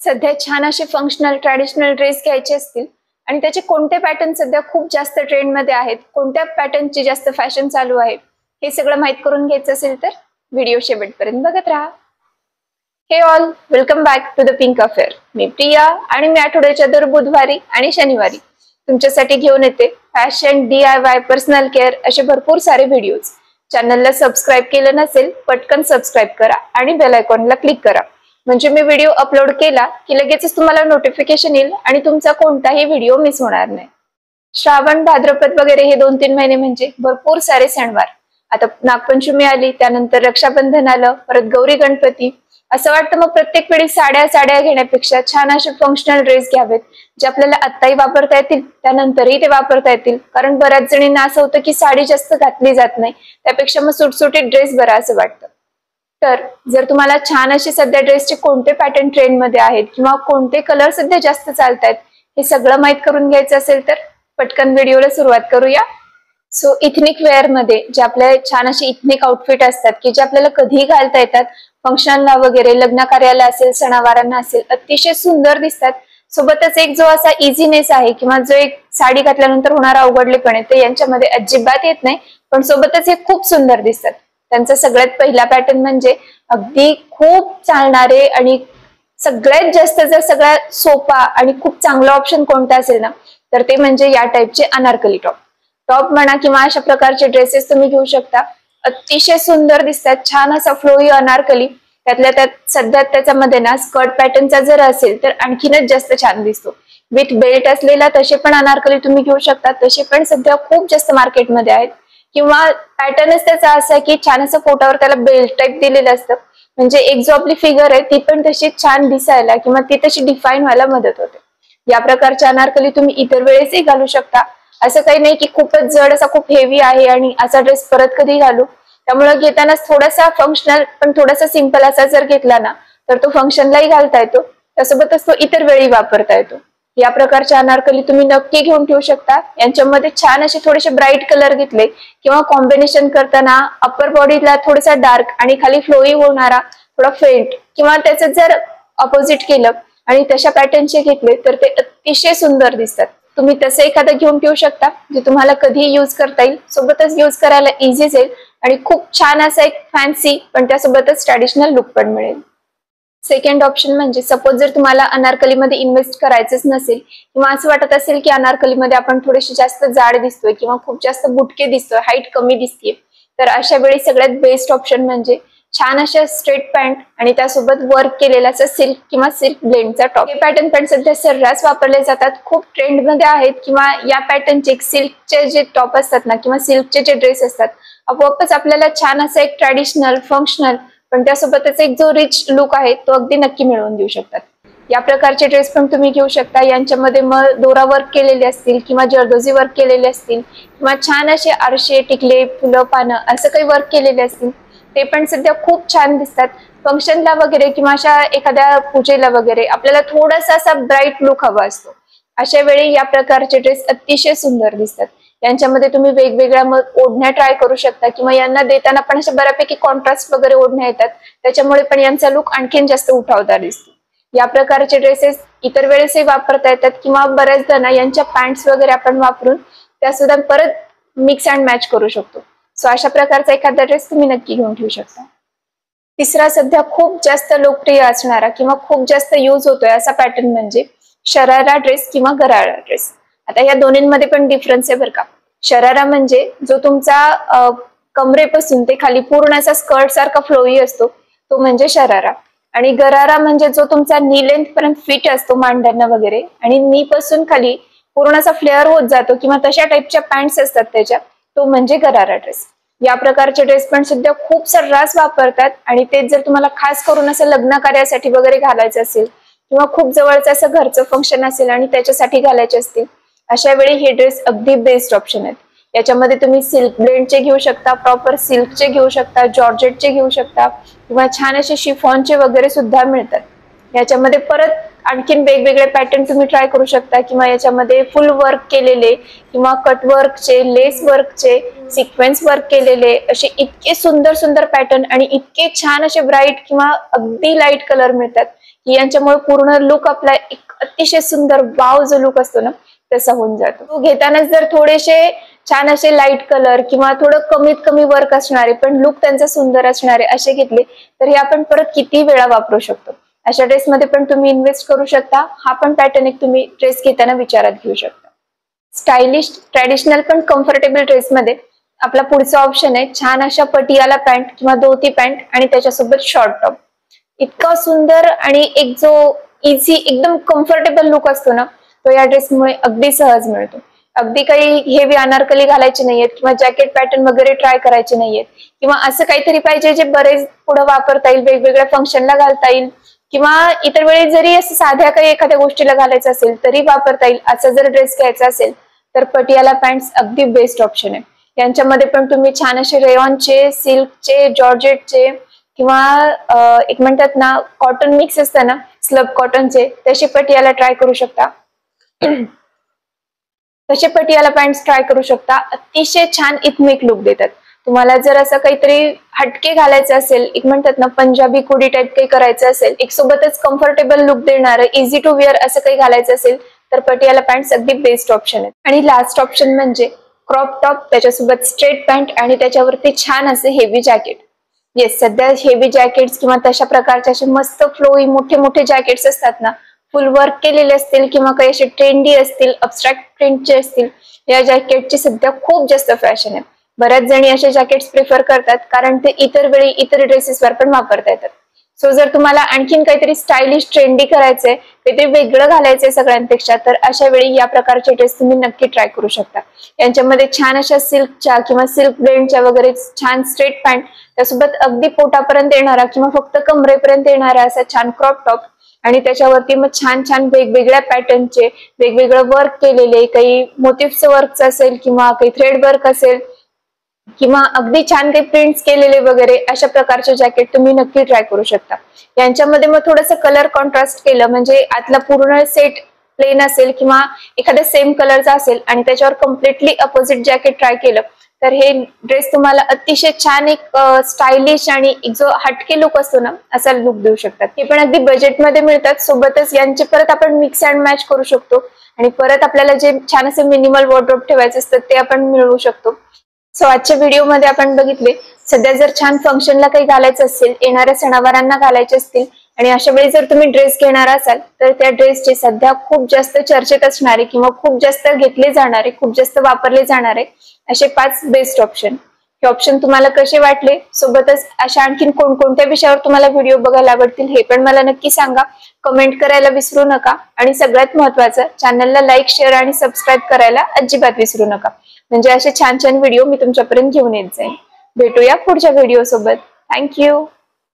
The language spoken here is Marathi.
सध्या छान असे फंक्शनल ट्रॅडिशनल ड्रेस घ्यायचे असतील आणि त्याचे कोणते पॅटर्न सध्या खूप जास्त ट्रेंड मध्ये आहेत, कोणत्या पॅटर्नची जास्त फॅशन चालू आहे, हे सगळं माहित करून घ्यायचं असेल तर व्हिडिओ शेवटपर्यंत बघत राहा. Hey all, welcome back to the pink affair. मी प्रिया आणि मी आठवड्याच्या दर बुधवारी आणि शनिवारी तुमच्यासाठी घेऊन येते फॅशन, DIY, पर्सनल केअर असे भरपूर सारे व्हिडिओज. चॅनलला सबस्क्राईब केलं नसेल पटकन सबस्क्राईब करा आणि बेल आयकॉनला क्लिक करा, म्हणजे मी व्हिडिओ अपलोड केला की लगेचच तुम्हाला नोटिफिकेशन येईल आणि तुमचा कोणताही व्हिडिओ मिस होणार नाही. श्रावण, भाद्रपद वगैरे हे 2-3 महिने म्हणजे भरपूर सारे सणवार. आता नागपंचमी आली, त्यानंतर रक्षाबंधन आलं, परत गौरी गणपती. असं वाटतं मग प्रत्येक वेळी साड्या घेण्यापेक्षा छान असे फंक्शनल ड्रेस घ्यावेत, जे आपल्याला आत्ताही वापरता येतील, त्यानंतरही ते वापरता येतील. कारण बऱ्याच जणींना असं होतं की साडी जास्त घातली जात नाही, त्यापेक्षा मग सुटसुटीत ड्रेस बरा असं वाटतं. तर जर तुम्हाला छान असे सध्या ड्रेसचे कोणते पॅटर्न ट्रेंड मध्ये आहेत किंवा कोणते कलर सध्या जास्त चालतायत हे सगळं माहित करून घ्यायचं असेल तर पटकन व्हिडिओला सुरुवात करूया. सो इथनिक वेअर मध्ये जे आपले छान असे इथनिक आउटफिट असतात की जे आपल्याला कधीही घालता येतात, फंक्शनला वगैरे, लग्न कार्याला असेल, सणावारांना असेल, अतिशय सुंदर दिसतात. सोबतच एक जो असा इझीनेस आहे किंवा जो एक साडी घातल्यानंतर होणारा अवघडलेपण आहे ते यांच्यामध्ये अजिबात येत नाही, पण सोबतच हे खूप सुंदर दिसतात. त्यांचा सगळ्यात पहिला पॅटर्न म्हणजे अगदी खूप चालणारे आणि सगळ्यात जास्त जर सगळ्यात सोपा आणि खूप चांगला ऑप्शन कोणता असेल ना, तर ते म्हणजे या टाइपचे अनारकली टॉप म्हणा किंवा अशा प्रकारचे ड्रेसेस तुम्ही घेऊ शकता. अतिशय सुंदर दिसतात. छान असा फ्लोई अनारकली, त्यातल्या त्यात सध्या त्याच्यामध्ये ना स्कर्ट पॅटर्नचा जर असेल तर आणखीनच जास्त छान दिसतो. विथ बेल्ट असलेला तसे पण अनारकली तुम्ही घेऊ शकता, तसे पण सध्या खूप जास्त मार्केटमध्ये आहेत. किंवा पॅटर्नच त्याचा असा की छान असं पोटावर त्याला बेल्ट टाईप दिलेलं असतं, म्हणजे एक जो आपली फिगर आहे ती पण तशी छान दिसायला किंवा ती तशी डिफाईन व्हायला मदत होते. या प्रकारच्या अनारकली तुम्ही इतर वेळेसही घालू शकता. असं काही नाही की खूपच जड असा, खूप हेवी आहे आणि असा ड्रेस परत कधी घालू. त्यामुळे घेताना थोडासा फंक्शनल पण थोडासा सिंपल असा जर घेतला ना तर तो फंक्शनलाही घालता येतो, त्यासोबतच तो इतर वेळी वापरता येतो. या प्रकारच्या अनारकली तुम्ही नक्की घेऊन ठेवू शकता. यांच्यामध्ये छान असे थोडेसे ब्राईट कलर घेतले किंवा कॉम्बिनेशन करताना अप्पर बॉडीला थोडासा डार्क आणि खाली फ्लोई होणारा थोडा फेंट किंवा त्याचं जर अपोजिट केलं आणि तशा पॅटर्नचे घेतले तर ते अतिशय सुंदर दिसतात. तुम्ही तसं एखादं घेऊन ठेवू शकता जे तुम्हाला कधीही यूज करता येईल, सोबतच यूज करायला इझी जाईल आणि खूप छान असा एक फॅन्सी पण त्यासोबतच ट्रॅडिशनल लुक पण मिळेल. सेकंड ऑप्शन म्हणजे सपोज जर तुम्हाला अनारकलीमध्ये इन्व्हेस्ट करायचंच नसेल किंवा असं वाटत असेल की अनारकलीमध्ये आपण थोडेसे जास्त जाड दिसतोय किंवा खूप जास्त बुटके दिसतोय, हाईट कमी दिसते, तर अशा वेळी सगळ्यात बेस्ट ऑप्शन म्हणजे छान अशा स्ट्रेट पॅन्ट आणि त्यासोबत वर्क केलेला असं सिल्क किंवा सिल्क ब्लेंडचा टॉप. हे पॅटर्न पण सध्या सर्रास वापरले जातात, खूप ट्रेंड मध्ये आहेत. किंवा या पॅटर्नचे सिल्कचे जे टॉप असतात ना किंवा सिल्कचे जे ड्रेस असतात, आपोआपच आपल्याला छान असं एक ट्रॅडिशनल, फंक्शनल पण त्यासोबतच एक जो रिच लुक आहे तो अगदी नक्की मिळवून देऊ शकतात. या प्रकारचे ड्रेस पण तुम्ही घेऊ शकता. यांच्यामध्ये मग दोरा वर्क केलेले असतील किंवा जरदोजी वर्क केलेले असतील किंवा छान असे आरशे, टिकले, फुलं, पानं असं काही वर्क केलेले असतील, ते पण सध्या खूप छान दिसतात. फंक्शनला वगैरे किंवा अशा एखाद्या पूजेला वगैरे आपल्याला थोडासा असा ब्राईट लुक हवा असतो, अशा वेळी या प्रकारचे ड्रेस अतिशय सुंदर दिसतात. यांच्यामध्ये तुम्ही वेगवेगळ्या ओढण्या ट्राय करू शकता किंवा यांना देताना पण अशा बऱ्यापैकी कॉन्ट्रास्ट वगैरे ओढण्या येतात, त्याच्यामुळे पण यांचा लुक आणखीन जास्त उठावदार दिसतो. या प्रकारचे ड्रेसेस इतर वेळेसही वापरता येतात किंवा बऱ्याच जण यांच्या पॅन्ट्स वगैरे आपण वापरून त्या सुद्धा परत मिक्स अँड मॅच करू शकतो. सो अशा प्रकारचा एखादा ड्रेस तुम्ही नक्की घेऊन ठेवू शकता. तिसरा सध्या खूप जास्त लोकप्रिय असणारा किंवा खूप जास्त यूज होतोय असा पॅटर्न म्हणजे शरारा ड्रेस किंवा गरारा ड्रेस. आता या दोन्हींमध्ये पण डिफरन्स आहे बरं का. शरारा म्हणजे जो तुमचा कमरेपासून ते खाली पूर्ण असा स्कर्ट सारखा फ्लोई असतो, तो म्हणजे शरारा. आणि गरारा म्हणजे जो तुमचा नी लेंथ पर्यंत फिट असतो मांड्यांना वगैरे आणि नी पासून खाली पूर्ण असा फ्लेअर होत जातो किंवा तशा टाईपच्या पॅन्ट्स असतात त्याच्या, तो म्हणजे गरारा ड्रेस. या प्रकारचे ड्रेस पण सध्या खूप सर्रास वापरतात आणि तेच जर तुम्हाला खास करून असं लग्न कार्यासाठी वगैरे घालायचं असेल किंवा खूप जवळचं असं घरचं फंक्शन असेल आणि त्याच्यासाठी घालायचे असतील, अशा वेळी हे ड्रेस अगदी बेस्ट ऑप्शन आहेत. याच्यामध्ये तुम्ही सिल्क ब्लेंडचे घेऊ शकता, प्रॉपर सिल्कचे घेऊ शकता, जॉर्जेटचे घेऊ शकता किंवा छान असे शिफॉनचे वगैरे सुद्धा मिळतात. याच्यामध्ये परत आणखीन वेगवेगळे पॅटर्न तुम्ही ट्राय करू शकता किंवा याच्यामध्ये फुल वर्क केलेले किंवा कट वर्कचे, लेस वर्कचे, सिक्वेन्स वर्क केलेले असे इतके सुंदर सुंदर पॅटर्न आणि इतके छान असे ब्राईट किंवा अगदी लाईट कलर मिळतात की यांच्यामुळे पूर्ण लुक आपला एक अतिशय सुंदर वाव जो लुक असतो ना तसा होऊन जातो. तो घेतानाच जर थोडेसे छान असे लाईट कलर किंवा थोडं कमीत कमी वर्क असणारे पण लुक त्यांचा सुंदर असणारे असे घेतले तर हे आपण परत किती वेळा वापरू शकतो. अशा ड्रेसमध्ये पण तुम्ही इन्व्हेस्ट करू शकता. हा पण पॅटर्न एक तुम्ही ड्रेस घेताना विचारात घेऊ शकता. स्टायलिश ट्रॅडिशनल पण कम्फर्टेबल ड्रेसमध्ये आपला पुढचा ऑप्शन आहे छान अशा पटियाला पॅन्ट किंवा धोती पॅन्ट आणि त्याच्यासोबत शॉर्ट टॉप. इतका सुंदर आणि एक जो इझी एकदम कम्फर्टेबल लुक असतो ना तो या ड्रेसमुळे अगदी सहज मिळतो. अगदी काही हेवी अनारकली घालायचे नाहीयेत किंवा जॅकेट पॅटर्न वगैरे ट्राय करायचे नाहीयेत किंवा असं काहीतरी पाहिजे जे बरेच पुढे वापरता येईल, वेगवेगळ्या फंक्शनला घालता येईल किंवा इतर वेळी जरी असं साध्या काही एखाद्या गोष्टीला घालायचं असेल तरी वापरता येईल असा जर ड्रेस घ्यायचा असेल तर पटियाला पॅन्ट्स अगदी बेस्ट ऑप्शन आहे. यांच्यामध्ये पण तुम्ही छान असे रेयॉनचे, सिल्कचे, जॉर्जेटचे किंवा एक म्हणतात ना कॉटन मिक्स असतं ना स्लब कॉटनचे तसे पटियाला ट्राय करू शकता. तसे पटियाला पॅन्ट्स ट्राय करू शकता. अतिशय छान इथमिक लुक देतात. तुम्हाला जर असं काहीतरी हटके घालायचं असेल, एक म्हणतात ना पंजाबी कोडी टाइप काही करायचं असेल, एक सोबतच कम्फर्टेबल लुक देणारं इझी टू वेअर असं काही घालायचं असेल तर पटियाला पॅन्ट्स अगदी बेस्ट ऑप्शन आहेत. आणि लास्ट ऑप्शन म्हणजे क्रॉप टॉप, त्याच्यासोबत स्ट्रेट पॅन्ट आणि त्याच्यावरती छान असे हेवी जॅकेट. येस, सध्या हेवी जॅकेट्स किंवा तशा प्रकारचे असे मस्त फ्लोई मोठे मोठे जॅकेट्स असतात ना, फुल वर्क केलेले असतील किंवा काही असे ट्रेंडी असतील, अब्स्ट्रॅक्ट प्रिंटचे असतील, या जॅकेटची सध्या खूप जास्त फॅशन आहे. बऱ्याच जणी असे जॅकेट्स प्रिफर करतात कारण ते इतर वेळी इतर ड्रेसेसवर पण वापरता येतात. सो जर तुम्हाला आणखीन काहीतरी स्टायलिश ट्रेंडी करायचंय, काहीतरी वेगळं घालायचंय सगळ्यांपेक्षा, तर अशा वेळी या प्रकारचे ड्रेस तुम्ही नक्की ट्राय करू शकता. यांच्यामध्ये छान अशा सिल्कच्या किंवा सिल्क ब्लेंडच्या वगैरे छान स्ट्रेट पॅन्ट, त्यासोबत अगदी पोटापर्यंत येणारा किंवा फक्त कमरेपर्यंत येणारा असा छान क्रॉप टॉप आणि त्याच्यावरती मग छान छान वेगवेगळ्या पॅटर्नचे वेगवेगळं वर्क केलेले, काही मोटिव्हचं वर्क असेल किंवा काही थ्रेड वर्क असेल किंवा अगदी छान काही प्रिंट्स केलेले वगैरे अशा प्रकारचे जॅकेट तुम्ही नक्की ट्राय करू शकता. यांच्यामध्ये मग थोडंसं कलर कॉन्ट्रास्ट केलं म्हणजे आतला पूर्ण सेट प्लेन असेल किंवा एखाद्या सेम कलरचा असेल आणि त्याच्यावर कम्प्लिटली अपोजिट जॅकेट ट्राय केलं तर हे ड्रेस तुम्हाला अतिशय छान एक स्टायलिश आणि एक जो हटके लुक असतो ना असा लुक देऊ शकतात. हे पण अगदी बजेटमध्ये मिळतात. सोबतच यांचे परत आपण मिक्स अँड मॅच करू शकतो आणि परत आपल्याला जे छान असे मिनिमल वॉर्डरोब ठेवायचे असतात ते आपण मिळवू शकतो. सो आजच्या व्हिडिओमध्ये आपण बघितले सध्या जर छान फंक्शनला काही घालायचं असेल, येणाऱ्या सणावारांना घालायचे असतील आणि अशा वेळी जर तुम्ही ड्रेस घेणार असाल तर त्या ड्रेसचे सध्या खूप जास्त चर्चेत असणारे किंवा खूप जास्त घेतले जाणारे, खूप जास्त वापरले जाणारे असे 5 बेस्ट ऑप्शन. हे ऑप्शन तुम्हाला कसे वाटले, सोबतच अशा आणखीन कोणकोणत्या विषयावर तुम्हाला व्हिडिओ बघायला आवडतील हे पण मला नक्की सांगा. कमेंट करायला विसरू नका आणि सगळ्यात महत्त्वाचं चॅनलला लाईक, शेअर आणि सबस्क्राईब करायला अजिबात विसरू नका. म्हणजे असे छान छान व्हिडिओ मी तुमच्यापर्यंत घेऊन येत जाईन. भेटूया पुढच्या व्हिडिओ सोबत. थँक्यू.